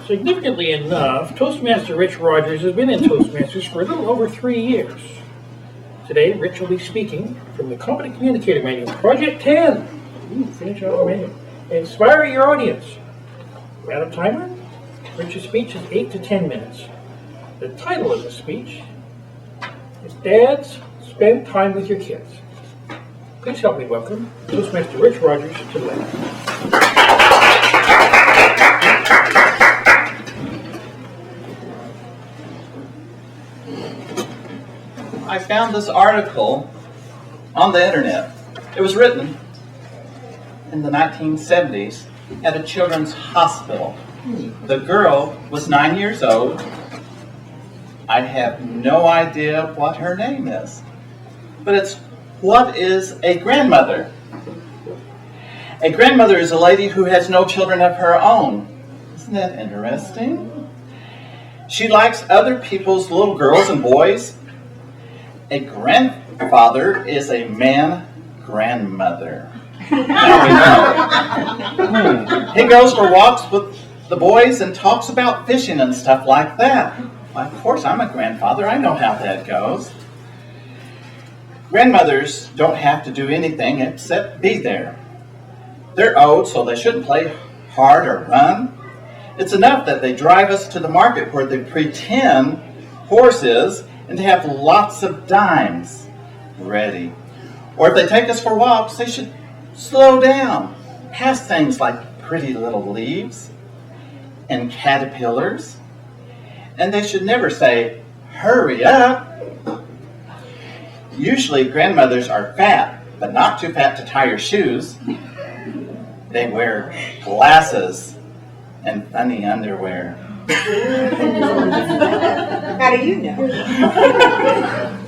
Significantly enough, Toastmaster Rich Rogers has been in Toastmasters for a little over 3 years. Today, Rich will be speaking from the Competent Communicator Manual, Project 10. Finish off the manual. Inspire your audience. We're out of timer. Rich's speech is 8 to 10 minutes. The title of the speech is Dads, Spend Time with Your Kids. Please help me welcome Toastmaster Rich Rogers to the lecture. I found this article on the internet. It was written in the 1970s at a children's hospital. The girl was 9 years old. I have no idea what her name is, but it's what is a grandmother? A grandmother is a lady who has no children of her own. Isn't that interesting? She likes other people's little girls and boys. A grandfather is a man grandmother. Now we know. He goes for walks with the boys and talks about fishing and stuff like that. Well, of course, I'm a grandfather. I know how that goes. Grandmothers don't have to do anything except be there. They're old, so they shouldn't play hard or run. It's enough that they drive us to the market where they pretend horse is and to have lots of dimes ready. Or if they take us for walks, they should slow down, past things like pretty little leaves and caterpillars. And they should never say, hurry up. Usually grandmothers are fat, but not too fat to tie your shoes. They wear glasses and funny underwear. How do you know?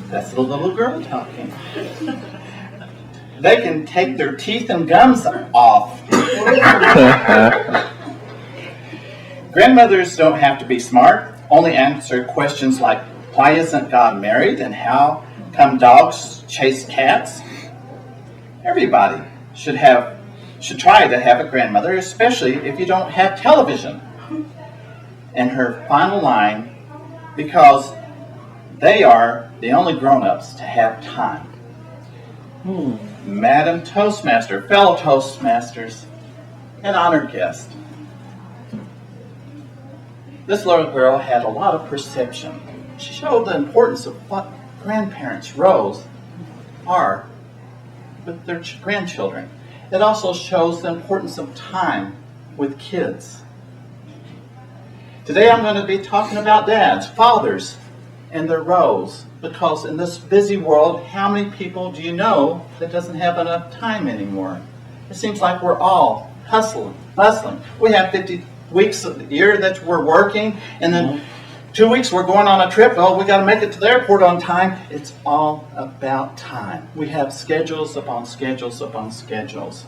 That's the little girl talking. They can take their teeth and gums off. Grandmothers don't have to be smart, only answer questions like, why isn't God married and how come dogs chase cats? Everybody should try to have a grandmother, especially if you don't have television. And her final line, because they are the only grown-ups to have time. Madam Toastmaster, fellow Toastmasters, and honored guest. This little girl had a lot of perception. She showed the importance of what grandparents' roles are with their grandchildren. It also shows the importance of time with kids. Today I'm going to be talking about dads, fathers, and their roles. Because in this busy world, how many people do you know that doesn't have enough time anymore? It seems like we're all hustling, bustling. We have 50 weeks of the year that we're working, and then 2 weeks we're going on a trip. Oh, we got to make it to the airport on time. It's all about time. We have schedules upon schedules upon schedules.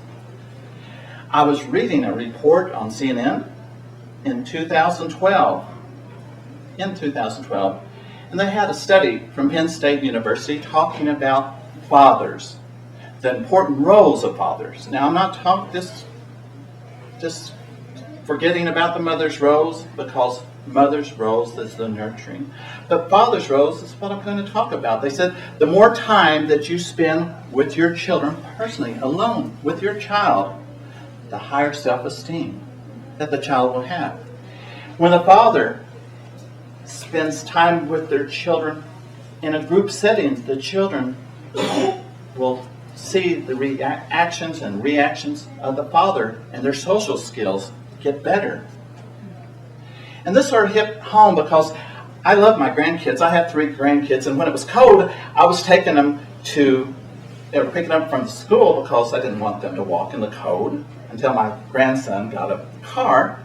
I was reading a report on CNN in 2012, and they had a study from Penn State University talking about fathers, the important roles of fathers. Now, I'm not talking just forgetting about the mother's roles, because mother's roles is the nurturing. But father's roles is what I'm going to talk about. They said the more time that you spend with your children, personally, alone with your child, the higher self-esteem that the child will have. When a father spends time with their children in a group setting, the children will see the actions and reactions of the father, and their social skills get better. And this sort of hit home because I love my grandkids. I have 3 grandkids, and when it was cold, I was taking them they were picking up from the school because I didn't want them to walk in the cold until my grandson got a car.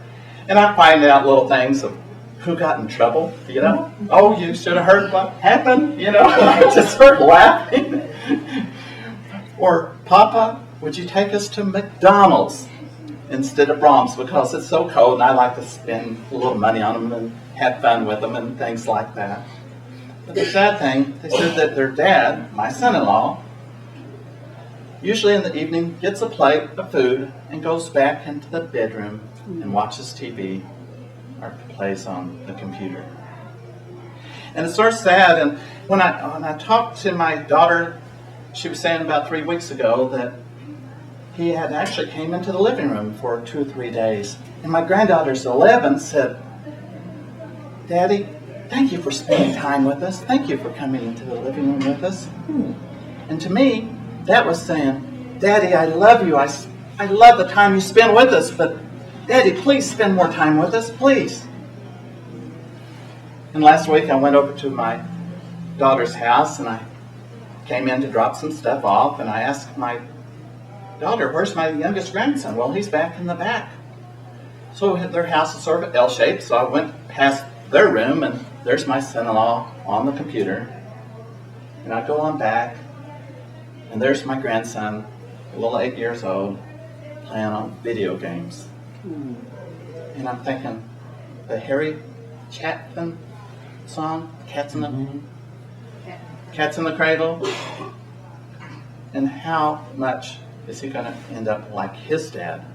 And I find out little things of who got in trouble, you know. Oh, you should have heard what happened, you know. I just start laughing. Or, Papa, would you take us to McDonald's instead of Brahms, because it's so cold and I like to spend a little money on them and have fun with them and things like that. But the sad thing, they said that their dad, my son-in-law, usually in the evening gets a plate of food and goes back into the bedroom and watches TV or plays on the computer. And it's sort of sad. And when I talked to my daughter, she was saying about 3 weeks ago that he had actually came into the living room for 2 or 3 days. And my granddaughter's 11 said, "Daddy, thank you for spending time with us. Thank you for coming into the living room with us." And to me, that was saying, "Daddy, I love you. I love the time you spend with us, but Daddy, please spend more time with us, please." And last week I went over to my daughter's house and I came in to drop some stuff off, and I asked my daughter, "Where's my youngest grandson?" "Well, he's back in the back." So their house is sort of L-shaped, so I went past their room and there's my son-in-law on the computer. And I go on back and there's my grandson, a little 8 years old, playing on video games. And I'm thinking, the Harry Chapman song, Cats in the Cradle, and how much is he going to end up like his dad?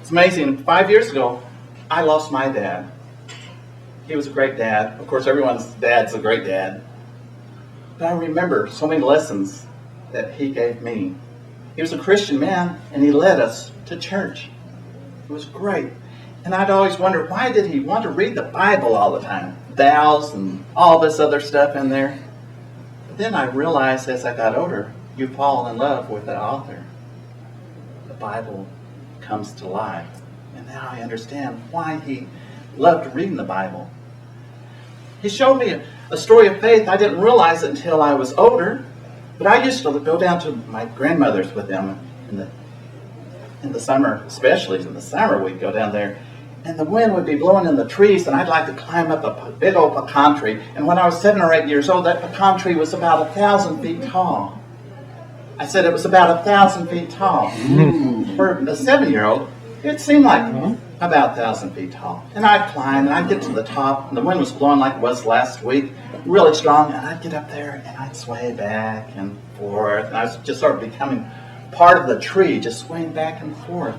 It's amazing. 5 years ago, I lost my dad. He was a great dad. Of course, everyone's dad's a great dad. But I remember so many lessons that he gave me. He was a Christian man, and he led us to church. It was great. And I'd always wondered, why did he want to read the Bible all the time? Vows and all this other stuff in there. But then I realized as I got older, you fall in love with the author. The Bible comes to life. And now I understand why he loved reading the Bible. He showed me a story of faith. I didn't realize it until I was older. But I used to go down to my grandmother's with them in the summer, especially in the summer we'd go down there. And the wind would be blowing in the trees, and I'd like to climb up a big old pecan tree. And when I was 7 or 8 years old, that pecan tree was about 1,000 feet tall. I said it was about 1,000 feet tall. For a 7-year-old, it seemed like about 1,000 feet tall. And I'd climb, and I'd get to the top, and the wind was blowing like it was last week, really strong, and I'd get up there, and I'd sway back and forth. And I was just sort of becoming part of the tree, just swaying back and forth.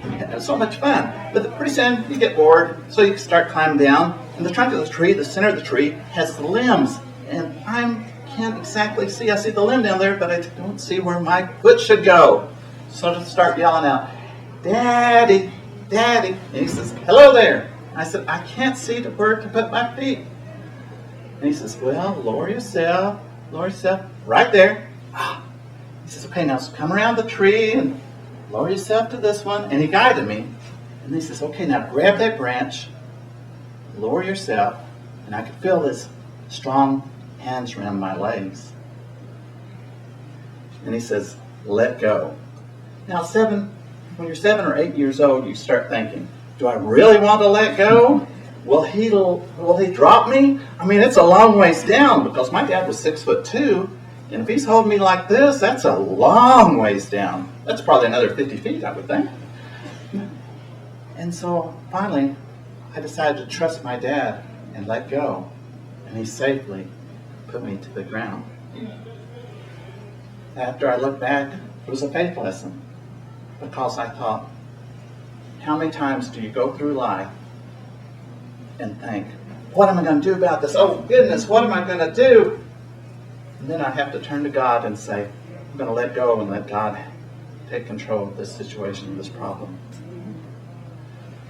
It was so much fun. But pretty soon, you get bored, so you start climbing down, and the trunk of the tree, the center of the tree, has the limbs, and I can't exactly see. I see the limb down there, but I don't see where my foot should go. So I start yelling out, "Daddy, Daddy." And he says, "Hello there." I said, "I can't see where to put my feet." And he says, "Well, lower yourself, right there." He says, "Okay, now come around the tree and lower yourself to this one." And he guided me. And he says, "Okay, now grab that branch, lower yourself." And I could feel his strong hands around my legs. And he says, "Let go." Now, when you're 7 or 8 years old, you start thinking, do I really want to let go? Will he drop me? I mean, it's a long ways down because my dad was 6'2", and if he's holding me like this, that's a long ways down. That's probably another 50 feet, I would think. And so finally, I decided to trust my dad and let go, and he safely put me to the ground. After I looked back, it was a faith lesson because I thought, how many times do you go through life and think, what am I going to do about this? Oh goodness, what am I going to do? And then I have to turn to God and say, I'm going to let go and let God take control of this situation, this problem.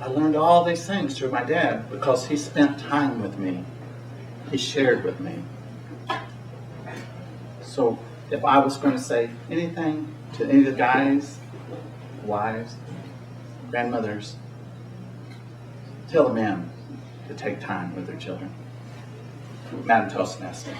I learned all these things through my dad because he spent time with me. He shared with me. So if I was going to say anything to any of the guys, wives, grandmothers, tell the men to take time with their children. Madam Toastmaster.